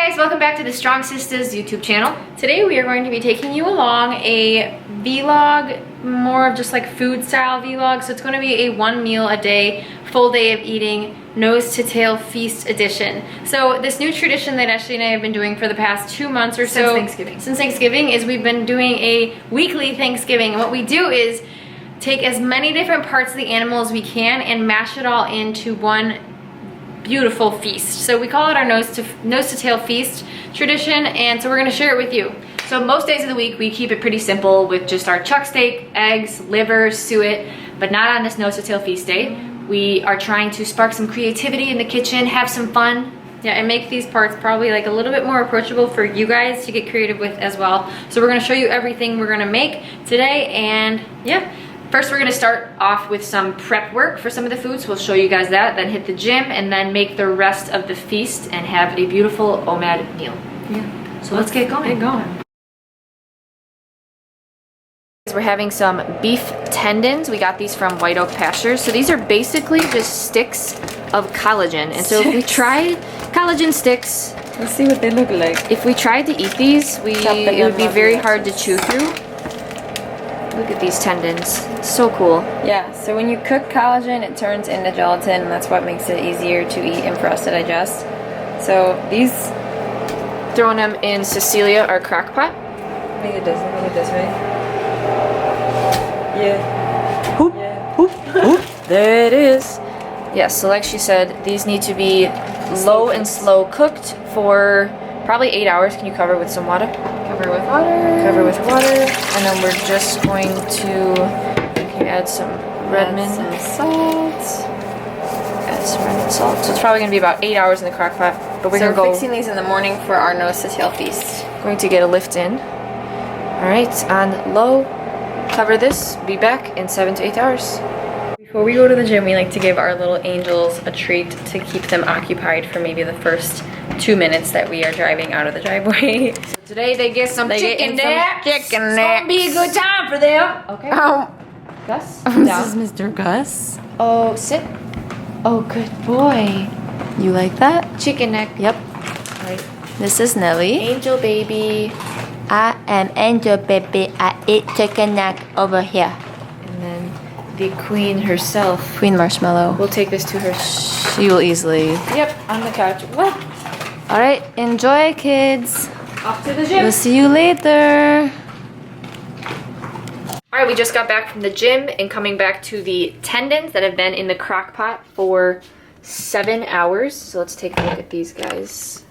guys, welcome back to the Strong.Sistas YouTube channel. Today we are going to be taking you along a vlog, more of just like food style vlog. So it's going to be a 1 meal a day, full day of eating, nose to tail feast edition. So this new tradition that Ashley and I have been doing for the past 2 months or so, since Thanksgiving, is we've been doing a weekly Thanksgiving. And what we do is take as many different parts of the animal as we can and mash it all into one beautiful feast. So we call it our nose to tail feast tradition, and so we're gonna share it with you. So most days of the week we keep it pretty simple with just our chuck steak, eggs, liver, suet, but not on this nose to tail feast day. We are trying to spark some creativity in the kitchen, have some fun. Yeah, and make these parts probably like a little bit more approachable for you guys to get creative with as well. So we're gonna show you everything we're gonna make today, and yeah. First, we're gonna start off with some prep work for some of the foods. We'll show you guys that, then hit the gym, and then make the rest of the feast and have a beautiful OMAD meal. Yeah. So let's get going. We're having some beef tendons. We got these from White Oak Pastures. So these are basically just sticks of collagen. And so if we tried collagen sticks, let's see what they look like. If we tried to eat these, it would be very hard to chew through. Look at these tendons. So cool. Yeah, so when you cook collagen, it turns into gelatin, and that's what makes it easier to eat and for us to digest. So these... Throwing them in Cecilia, our crock pot. Make it this way. Yeah. Hoop, yeah. Hoop, hoop. There it is. Yeah, so like she said, these need to be low and slow cooked for probably 8 hours. Can you cover with some water? Cover with water. Cover with water. And then we're just going to add some Redmond. Add some salt. Add some Redmond salt. So it's probably going to be about 8 hours in the crock pot. But we're going to go... fixing these in the morning for our nose to tail feast. Going to get a lift in. Alright, on low. Cover this. Be back in 7 to 8 hours. Before we go to the gym, we like to give our little angels a treat to keep them occupied for maybe the first 2 minutes that we are driving out of the driveway. So today they get some chicken naps. Chicken It's naps. gonna be a good time for them. Okay. Gus? This is Mr. Gus. Oh, sit. Oh, good boy. You like that? Chicken neck. Yep. Right. This is Nelly. Angel baby. I am Angel baby. I eat chicken neck over here. And then the queen herself. Queen Marshmallow. We'll take this to her. She will easily. Yep, on the couch. What? Alright, enjoy, kids. Off to the gym. We'll see you later. Alright, we just got back from the gym and coming back to the tendons that have been in the crock pot for 7 hours. So let's take a look at these guys.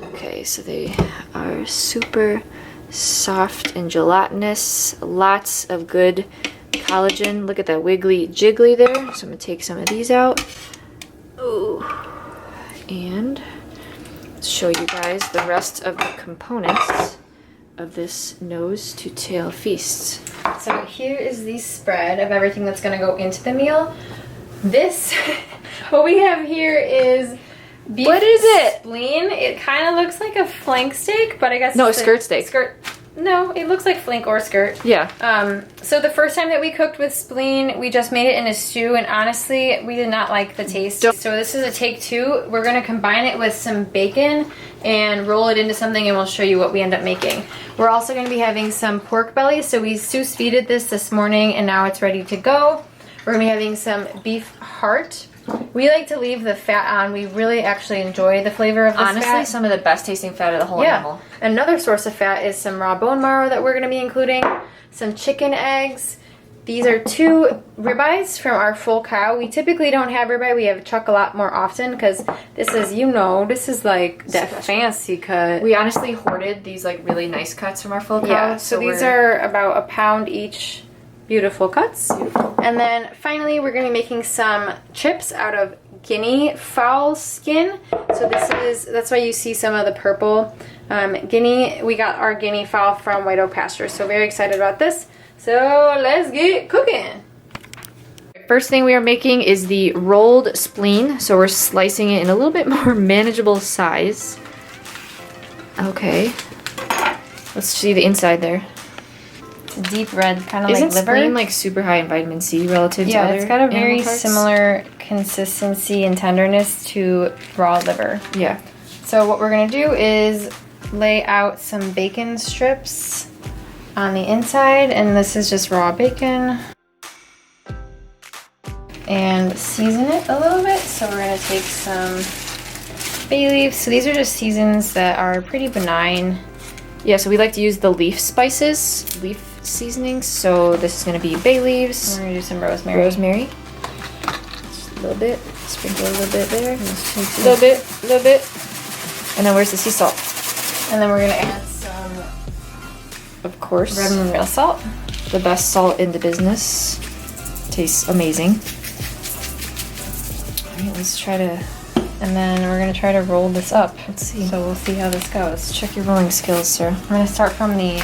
Okay, so they are super soft and gelatinous. Lots of good collagen. Look at that wiggly jiggly there. So I'm going to take some of these out. Ooh. And show you guys the rest of the components of this nose to tail feast. So here is the spread of everything that's gonna go into the meal. This, what we have here is beef. What is it? Spleen. It kind of looks like a flank steak, but I guess No, it's skirt steak. No, it looks like flank or skirt. Yeah. So the first time that we cooked with spleen, we just made it in a stew, and honestly, we did not like the taste. So this is a take 2. We're gonna combine it with some bacon and roll it into something, and we'll show you what we end up making. We're also gonna be having some pork belly. So we sous vide'd this morning, and now it's ready to go. We're gonna be having some beef heart. We like to leave the fat on. We really actually enjoy the flavor of this Honestly, fat. some of the best tasting fat of the whole animal. Another source of fat is some raw bone marrow that we're going to be including. Some chicken eggs. These are 2 ribeyes from our full cow. We typically don't have ribeye. We have chuck a lot more often because this is, you know, this is like that fancy cut. We honestly hoarded these like really nice cuts from our full cow. Yeah, so these are about £1 each. Beautiful cuts. Beautiful. And then finally we're going to be making some chips out of guinea fowl skin. So that's why you see some of the purple guinea. We got our guinea fowl from White Oak Pastures. So very excited about this. So let's get cooking. First thing we are making is the rolled spleen. So we're slicing it in a little bit more manageable size. Okay. Let's see the inside there. It's a deep red, kind of like liver. Isn't spleen like super high in vitamin C relative to other Yeah, it's got a very animal parts? similar consistency and tenderness to raw liver. Yeah. So what we're gonna do is lay out some bacon strips on the inside, and this is just raw bacon. And season it a little bit. So we're gonna take some bay leaves. So these are just seasons that are pretty benign. Yeah, so we like to use the leaf spices, leaf seasonings. So this is gonna be bay leaves. We're gonna do some rosemary. Rosemary. Just a little bit. Sprinkle a little bit there. A little bit. And then where's the sea salt? And then we're gonna add some, of course, red real salt. The best salt in the business. Tastes amazing. All right, let's try to. And then we're gonna try to roll this up. Let's see. So we'll see how this goes. Check your rolling skills, sir. I'm gonna start from the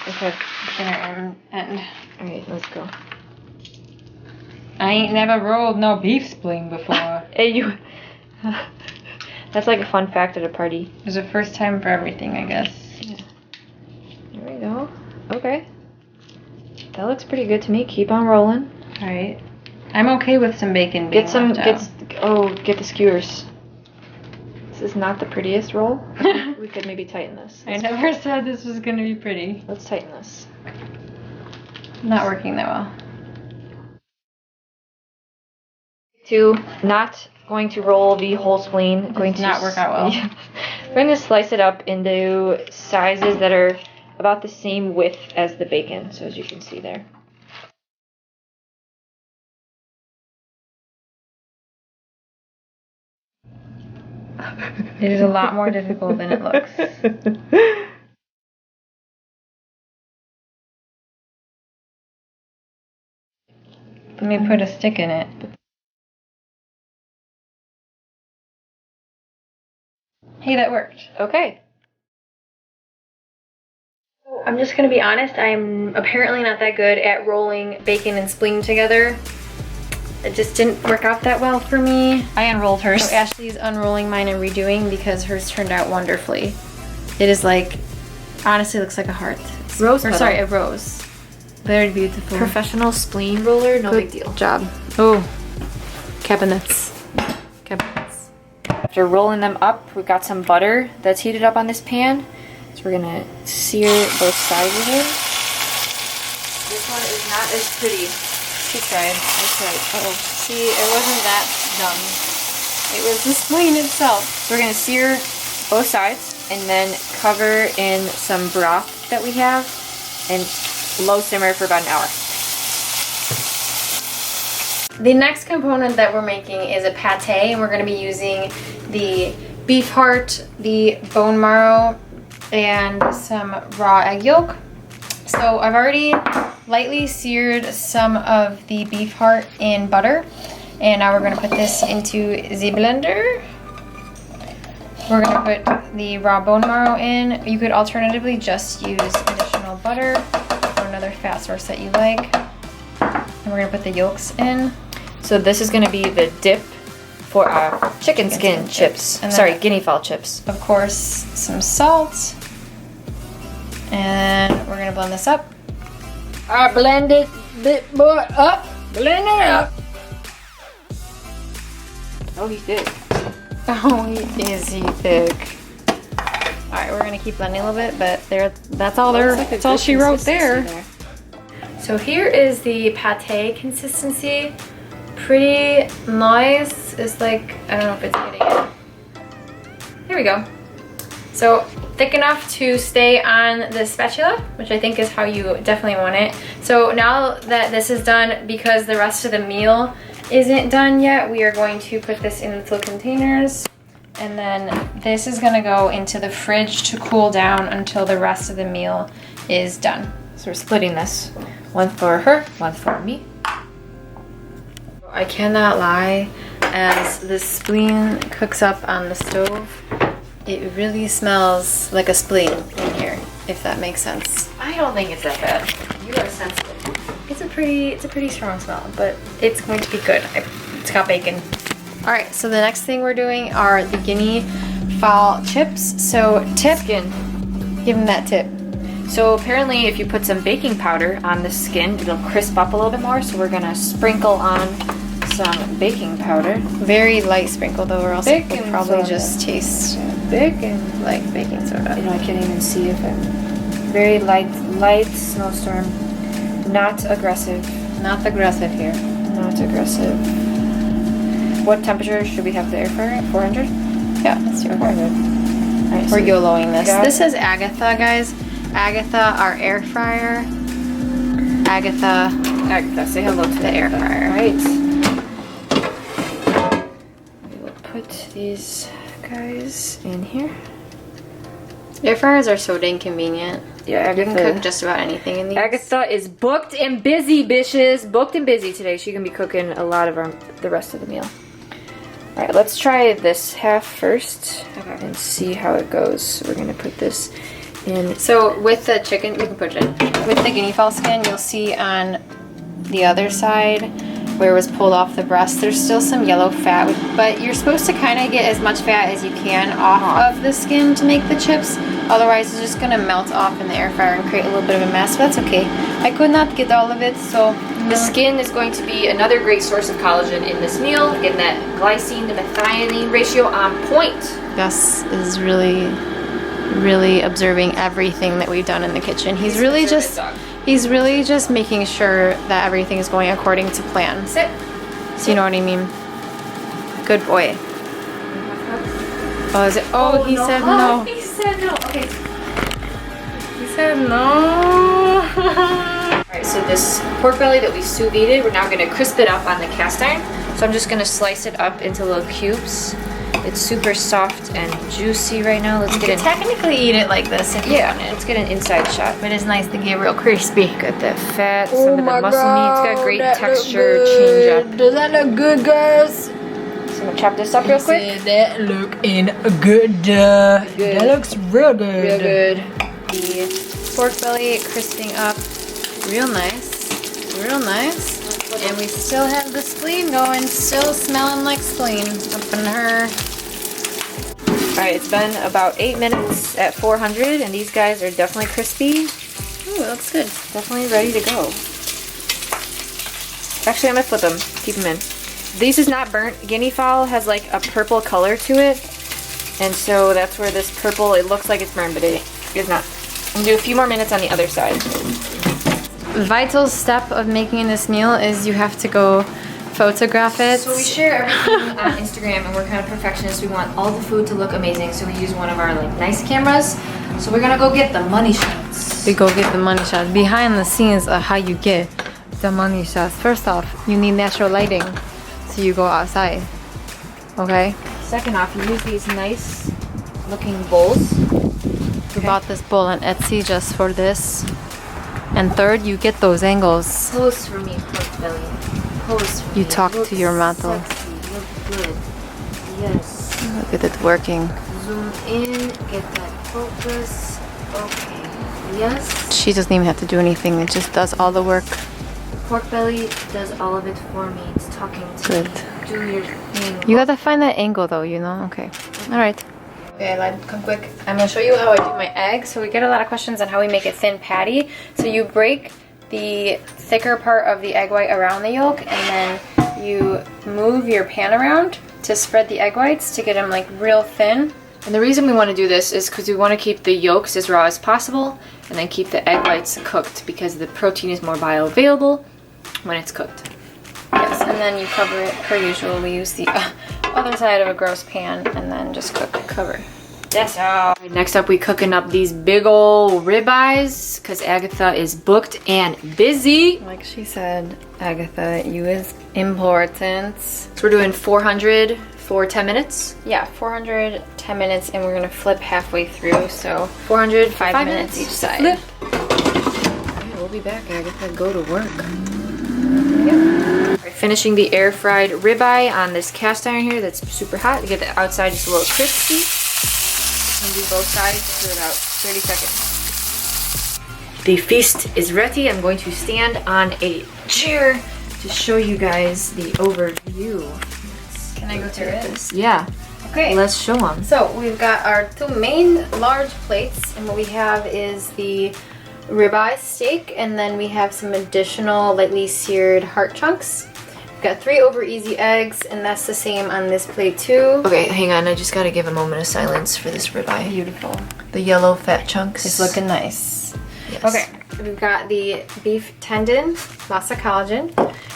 Okay. inner end. All right, let's go. I ain't never rolled no beef spleen before. Hey, you. That's like a fun fact at a party. There's a first time for everything, I guess. Yeah. There we go. Okay. That looks pretty good to me. Keep on rolling. All right. I'm okay with some bacon being Get some. left out. Get the skewers. This is not the prettiest roll. We could maybe tighten this. I never said this was gonna be pretty. Let's tighten this. Not working that well. Not going to roll the whole spleen. Going to not work out well. We're going to slice it up into sizes that are about the same width as the bacon. So as you can see there. It is a lot more difficult than it looks. Let me put a stick in it. Hey, that worked. Okay. I'm just gonna be honest, I'm apparently not that good at rolling bacon and spleen together. It just didn't work out that well for me. I unrolled hers. So Ashley's unrolling mine and redoing because hers turned out wonderfully. It is like, honestly looks like a heart. Rose or petal. sorry, a rose. Very beautiful. Professional spleen roller, no big Good deal. job. Oh, cabinets. Cabinets. After rolling them up, we've got some butter that's heated up on this pan. So we're gonna sear both sides of it. This one is not as pretty. She tried. I tried. Uh-oh. See, it wasn't that dumb. It was the spleen itself. So we're gonna sear both sides and then cover in some broth that we have and low simmer for about an hour. The next component that we're making is a pate, and we're going to be using the beef heart, the bone marrow, and some raw egg yolk. So I've already lightly seared some of the beef heart in butter, and now we're going to put this into the blender. We're going to put the raw bone marrow in. You could alternatively just use additional butter or another fat source that you like. And we're going to put the yolks in. So this is gonna be the dip for our chicken skin chips. And Sorry, then- guinea fowl chips. Of course, some salt. And we're going to blend this up. I blend it up. Blend it up. Oh, he's thick. Oh, is he thick. Alright, we're going to keep blending a little bit, but that's all that's all she wrote there. So here is the pate consistency. Pretty nice. It's like, I don't know if it's getting it. Here we go. So thick enough to stay on the spatula, which I think is how you definitely want it. So now that this is done, because the rest of the meal isn't done yet, we are going to put this in little containers. And then this is gonna go into the fridge to cool down until the rest of the meal is done. So we're splitting this. One for her, one for me. I cannot lie, as the spleen cooks up on the stove, it really smells like a spleen in here, if that makes sense. I don't think it's that bad. You are sensitive. It's a pretty strong smell, but it's going to be good. It's got bacon. All right, so the next thing we're doing are the guinea fowl chips. So tip, Skin. give them that tip. So apparently if you put some baking powder on the skin, it'll crisp up a little bit more. So we're gonna sprinkle on some baking powder. Very light sprinkle though, or else it will Baking probably soda. just taste Baking. like baking soda. You know, I can't even see if I'm very light snowstorm. Not aggressive. Not aggressive here. Not aggressive. What temperature should we have the air fryer at? 400? Yeah, let's do 400. Alright, We're YOLOing this. got- This is Agatha, guys. Agatha, our air fryer. Agatha, say hello to the air fryer. Alright. We will put these guys in here. Air fryers are so dang convenient. Yeah, You can cook just about anything in these. Agatha is booked and busy, bitches. Booked and busy today. She can be cooking a lot of the rest of the meal. All right, let's try this half first and see how it goes. So we're gonna put this in. So with the chicken, you can put it in. With the guinea fowl skin, you'll see on the other side where it was pulled off the breast, there's still some yellow fat, but you're supposed to kind of get as much fat as you can off of the skin to make the chips. Otherwise, it's just gonna melt off in the air fryer and create a little bit of a mess, but that's okay. I could not get all of it, so The skin is going to be another great source of collagen in this meal, getting that glycine to methionine ratio on point. Gus is really observing everything that we've done in the kitchen. He's really just making sure that everything is going according to plan. Sit. So you know what I mean? Good boy. Oh, is it? Oh, he said no. He said no. Okay. He said no. Alright, so this pork belly that we sous vide, we're now gonna crisp it up on the cast iron. So I'm just gonna slice it up into little cubes. It's super soft and juicy right now. Let's get You it. can technically eat it like this if you want it. Let's get an inside shot. But it's nice to get real crispy. Got that fat, some of the muscle meat. It's got great texture, change up. Does that look good, guys? So I'm gonna chop this up real quick. That looking good. That looks real good. Real good. The pork belly crisping up real nice. Real nice. And we still have the spleen going, still smelling like spleen up in her. Alright, it's been about 8 minutes at 400, and these guys are definitely crispy. Ooh, it looks good. Definitely ready to go. Actually, I'm gonna flip them. Keep them in. This is not burnt. Guinea fowl has like a purple color to it, and so that's where this purple, it looks like it's burnt, but it is not. I'm gonna do a few more minutes on the other side. Vital step of making this meal is you have to go photograph it. So we share everything on Instagram, and we're kind of perfectionists. We want all the food to look amazing, so we use one of our like nice cameras. So we're gonna go get the money shots. We go get the money shots. Behind the scenes of how you get the money shots. First off, you need natural lighting, so you go outside. Okay? Second off, you use these nice looking bowls. We bought this bowl on Etsy just for this. And third, you get those angles. Pose for me, pork belly. Pose for You me. talk Look to your model. sexy. Look good. Yes. Look at it working. Zoom in. Get that focus. Okay. Yes. She doesn't even have to do anything. It just does all the work. Pork belly does all of it for me. It's talking to Good. me. Do your thing. You gotta find that angle though, you know? Okay. Alright. Okay, Lad, come quick. I'm gonna show you how I do my egg. So we get a lot of questions on how we make a thin patty. So you break the thicker part of the egg white around the yolk, and then you move your pan around to spread the egg whites to get them like real thin. And the reason we want to do this is because we want to keep the yolks as raw as possible, and then keep the egg whites cooked, because the protein is more bioavailable when it's cooked. Yes, and then you cover it per usual. We use the other side of a gross pan and then just cover. That's all. Next up, we cooking up these big old ribeyes, because Agatha is booked and busy. Like she said, Agatha, you is important. So we're doing 400 for 10 minutes. Yeah, 400, 10 minutes, and we're gonna flip halfway through, so 400, 5 minutes each side. Flip. Okay, we'll be back, Agatha. Go to work. Yep. Finishing the air fried ribeye on this cast iron here that's super hot to get the outside just a little crispy. And do both sides for about 30 seconds. The feast is ready. I'm going to stand on a chair to show you guys the overview. can I go through it? Yeah, Okay. let's show them. So we've got our two main large plates, and what we have is the ribeye steak, and then we have some additional lightly seared heart chunks. Got 3 over easy eggs, and that's the same on this plate too. Okay, hang on. I just gotta give a moment of silence for this ribeye. Beautiful. The yellow fat chunks. It's looking nice. Yes. Okay, we've got the beef tendon, lots of collagen.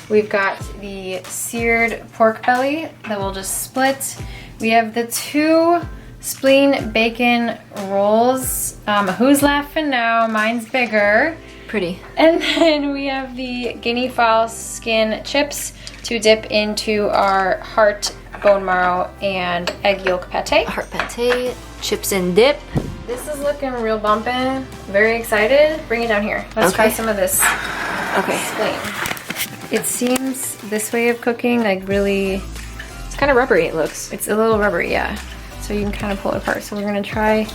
We've got the seared pork belly that we'll just split. We have the 2 spleen bacon rolls. Who's laughing now? Mine's bigger. Pretty. And then we have the guinea fowl skin chips to dip into our heart, bone marrow, and egg yolk pate. Heart pate, chips and dip. This is looking real bumpin'. Very excited. Bring it down here. Let's try some of this Okay. spleen. It seems this way of cooking, like really, It's kind of rubbery, it looks. it's a little rubbery, yeah. So you can kind of pull it apart. So we're gonna try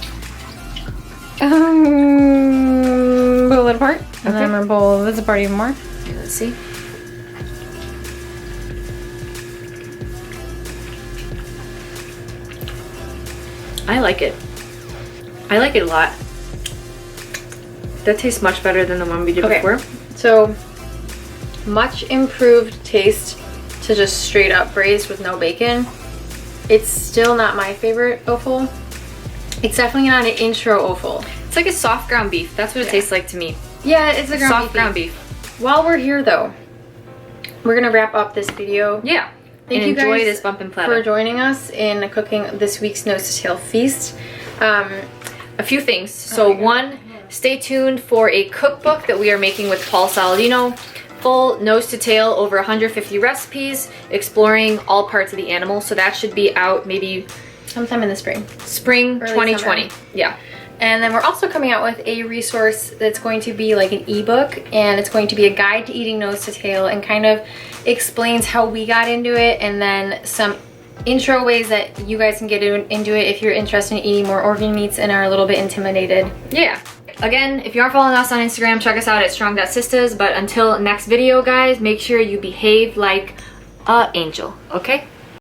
pull it apart. And then I'm gonna pull this apart even more. Okay, let's see. I like it. I like it a lot. That tastes much better than the one we did before. So much improved taste to just straight up braised with no bacon. It's still not my favorite offal. It's definitely not an intro offal. It's like a soft ground beef. That's what it tastes like to me. Yeah, it's a Soft ground beef. While we're here though, we're gonna wrap up this video. Yeah. Thank and you enjoy guys this bumpin' for platter. joining us in cooking this week's nose to tail feast. A few things. So one, stay tuned for a cookbook that we are making with Paul Saladino. Full nose to tail, over 150 recipes, exploring all parts of the animal. So that should be out maybe sometime in the spring. spring Early 2020. summer. Yeah. And then we're also coming out with a resource that's going to be like an ebook, and it's going to be a guide to eating nose to tail and kind of explains how we got into it, and then some intro ways that you guys can get into it if you're interested in eating more organ meats and are a little bit intimidated. Yeah. Again, if you aren't following us on Instagram, check us out at Strong.Sistas. But until next video, guys, make sure you behave like an angel, okay?